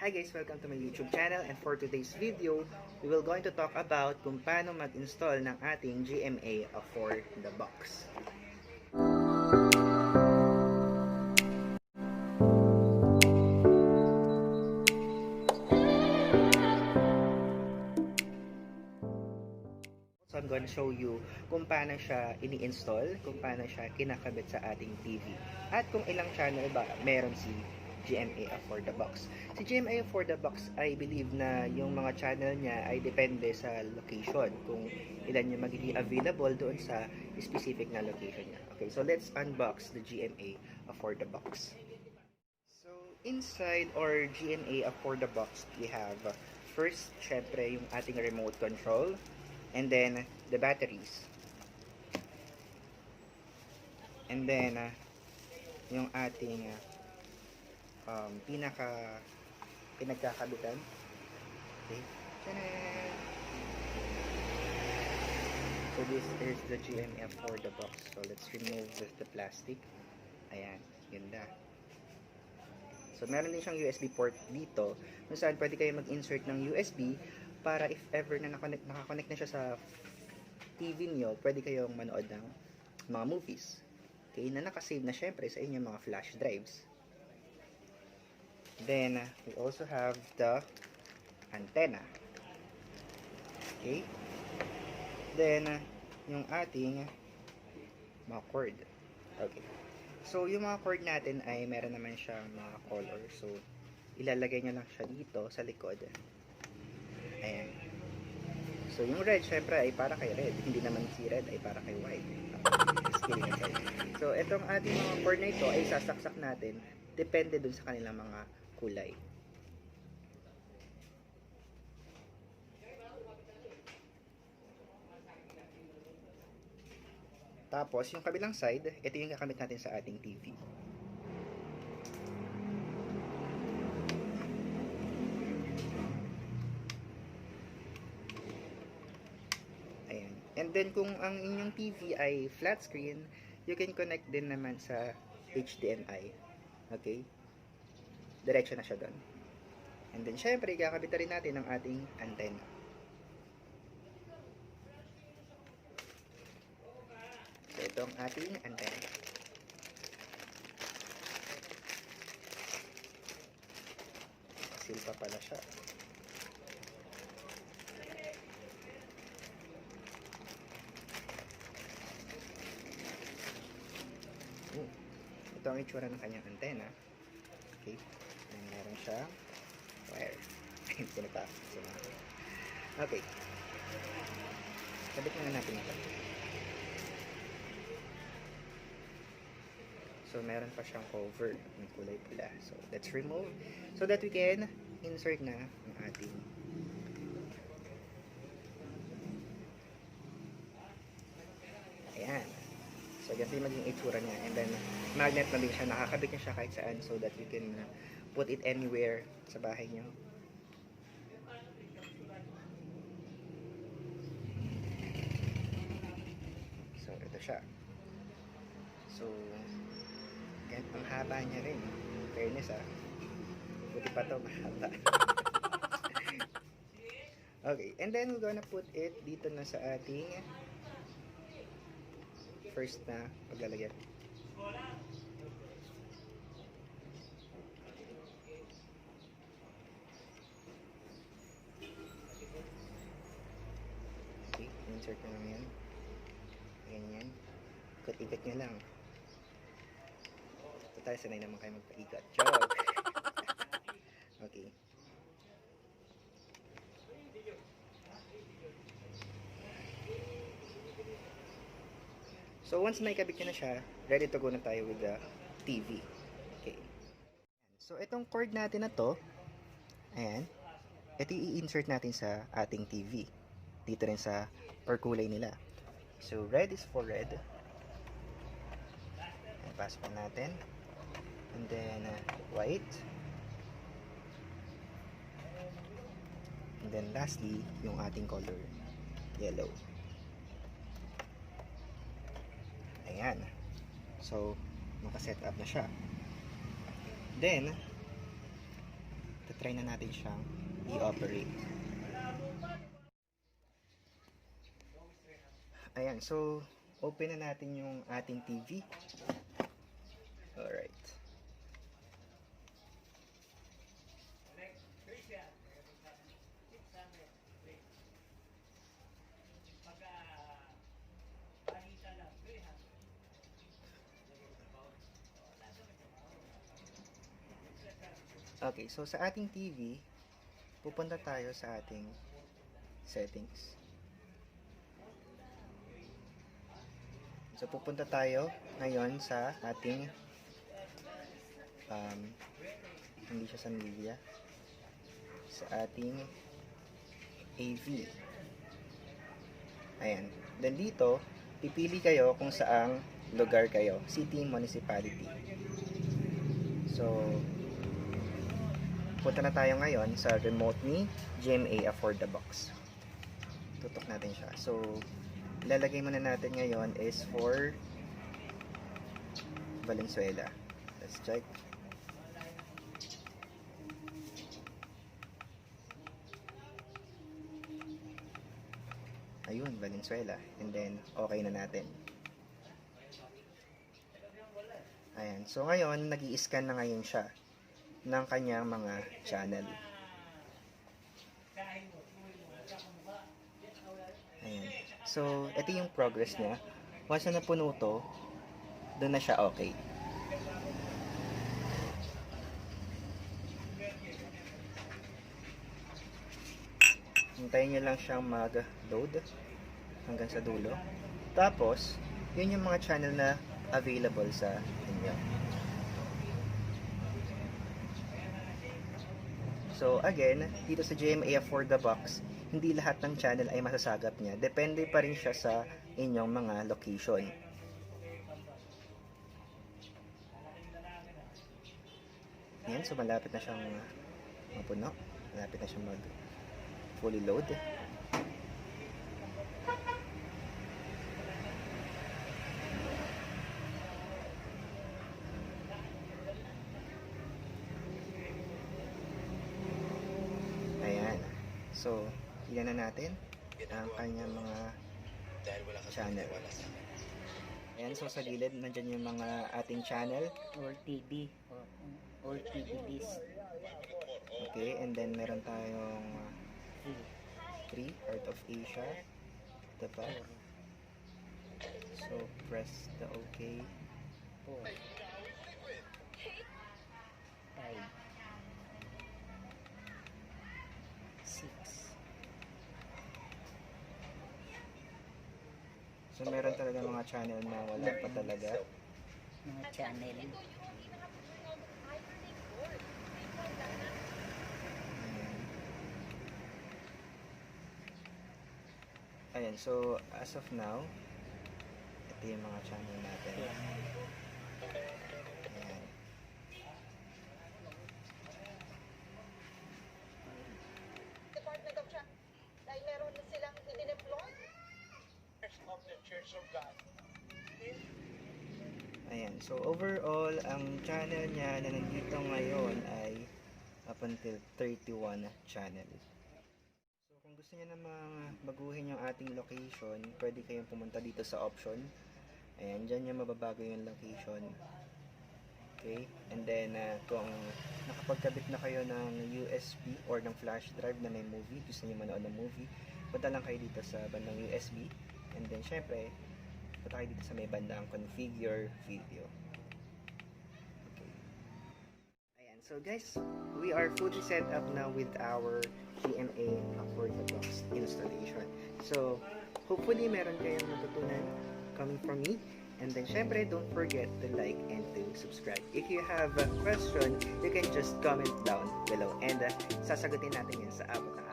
Hi guys, welcome to my YouTube channel, and for today's video, we will going to talk about kung paano mag-install ng ating GMA AFFORDABOX. So I'm going to show you kung paano siya ini-install, kung paano siya kinakabit sa ating TV, at kung ilang channel ba meron si GMA AFFORDABOX. Si GMA AFFORDABOX, I believe na yung mga channel niya ay depende sa location, kung ilan yung magiging available doon sa specific na location niya. Okay, so let's unbox the GMA AFFORDABOX. So inside our GMA AFFORDABOX, we have first, syempre, yung ating remote control, and then the batteries, and then yung ating pinagkakabitan. Okay. Tanan! So this is the GMA AFFORDABOX. So let's remove the plastic. Ayan, yun na. So meron din siyang USB port dito, kung saan pwede kayo mag-insert ng USB para if ever na nakakonect na siya sa TV niyo, pwede kayong manood ng mga movies. Okay, na nakasave na syempre sa inyong mga flash drives. Then, we also have the antenna. Okay. Then, yung ating mga cord. Okay. So, yung mga cord natin ay meron naman siyang mga color. So, ilalagay nyo lang siya dito sa likod. Ayan. So, yung red, syempre, ay para kay red. Hindi naman si red ay para kay white. So, itong ating mga cord na ito ay sasaksak natin. Depende dun sa kanilang mga kulay. Tapos, yung kabilang side, ito yung kakamit natin sa ating TV. Ayan. And then, kung ang inyong TV ay flat screen, you can connect din naman sa HDMI. Okay? Diretso na siya doon. And then, syempre, kakabit rin natin ang ating antenna. So, ito ang ating antenna. Seal pa pala siya. Ito ang itsura ng kanyang antenna. Okay. And meron siya wire. Okay. Sabit na natin ito. So, meron pa siyang cover ng kulay pula. So, let's remove so that we can insert na ang ating ayan. So, ganito yung maging itsura niya. And then, magnet na din siya. Nakakabit niya siya kahit saan so that you can put it anywhere sa bahay niyo. So, ito siya. So, ganito ang haba niya rin. Fairness buti pa ito, mahaba. Okay, and then we're gonna put it dito na sa ating first na paglalagyan. Okay, insert na lang yan. Ganyan. Ikot-ikot nyo lang. Total, sanay naman kayo magpa-ikot. Joke! Okay. So, once naikabit nyo na siya, ready to go na tayo with the TV. Okay. So, itong cord natin na to, ayan, ito i-insert natin sa ating TV. Dito rin sa per kulay nila. So, red is for red. Ayan, pasok natin. And then, white. And then, lastly, yung ating color, yellow. Ayan. So, naka-set up na siya. Then, try na natin siyang i-operate. Ayan, so open na natin yung ating TV. Alright. Okay, so sa ating TV, pupunta tayo sa ating settings. So pupunta tayo ngayon sa ating hindi siya sa media, sa ating AV. Ayan. Then dito, pipili kayo kung saang lugar kayo, city, municipality. So punta na tayo ngayon sa remote ni GMA AFFORDABOX. Tutok natin siya. So, lalagay muna natin ngayon is for Valenzuela. Let's check. Ayun, Valenzuela. And then, okay na natin. Ayan. So, ngayon, nag-i-scan na ngayon siya ng kanyang mga channel. Ayan. So, ito yung progress niya. Once na napuno to, doon na siya okay. Hintayin nyo lang siyang mag-load hanggang sa dulo. Tapos, yun yung mga channel na available sa inyo. So again, dito sa GMA AFFORDABOX, hindi lahat ng channel ay masasagap niya. Depende pa rin siya sa inyong mga location. Ayan, so malapit na siyang mapuno. Malapit na siyang fully load. So, ilan na natin ang kanyang mga channel. Ayan, so sa gilid, nandyan yung mga ating channel. Or TV. Or TV list. Okay, and then meron tayong 3, Heart of Asia. Diba? So, press the OK. 4. 5. So, meron talaga mga channel na wala pa talaga. Mga channel. Ayan, so as of now, ito yung mga channel natin. Ayan. Department of Church, dahil meron na silang i-deploy of the Church of God. Ayan, so overall, ang channel niya na nandito ngayon ay up until 31 channel. So kung gusto niya namang baguhin yung ating location, pwede kayong pumunta dito sa option. Ayan, dyan niya mababago yung location. Okay, and then kung nakapagkabit na kayo ng USB or ng flash drive na may movie, gusto niyo manood ng movie, punta lang kayo dito sa bandang USB. And then, syempre, punta kayo dito sa may bandang configure video. Okay. Ayan. So, guys, we are fully set up now with our GMA AFFORDABOX installation. So, hopefully, meron kayong natutunan coming from me. And then, syempre, don't forget to like and to subscribe. If you have a question, you can just comment down below. And sasagutin natin yan sa abot ng